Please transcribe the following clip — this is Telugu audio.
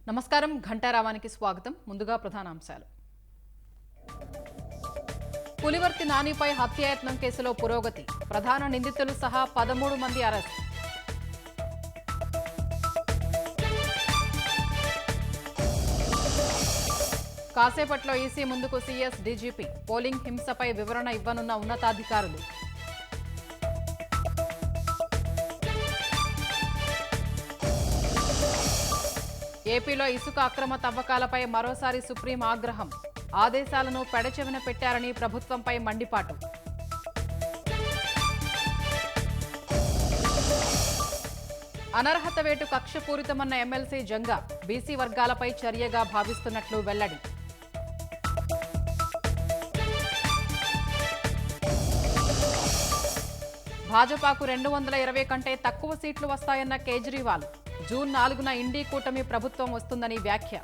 నమస్కారం ఘంటారావానికి స్వాగతం. ముందుగా ప్రధానాంశాలు. పులివర్తి నానిపై హత్యాయత్నం కేసులో పురోగతి. ప్రధాన నిందితులు సహా 13 మంది అరెస్ట్. కాసేపట్లో ఈసీ ముందుకు సీఎస్ డీజీపీ. పోలింగ్ హింసపై వివరణ ఇవ్వనున్న ఉన్నతాధికారులు. ఏపీలో ఇసుక అక్రమ తవ్వకాలపై మరోసారి సుప్రీం ఆగ్రహం. ఆదేశాలను పెడచెవిన పెట్టారని ప్రభుత్వంపై మండిపాటు. అనర్హత వేటు కక్షపూరితమన్న ఎమ్మెల్సీ జంగా. బీసీ వర్గాలపై చర్యగా భావిస్తున్నట్లు వెల్లడి. భాజపాకు 220 కంటే తక్కువ సీట్లు వస్తాయన్న కేజ్రీవాల్. జూన్ 4న ఇండీ కూటమి ప్రభుత్వం వస్తుందని వ్యాఖ్య.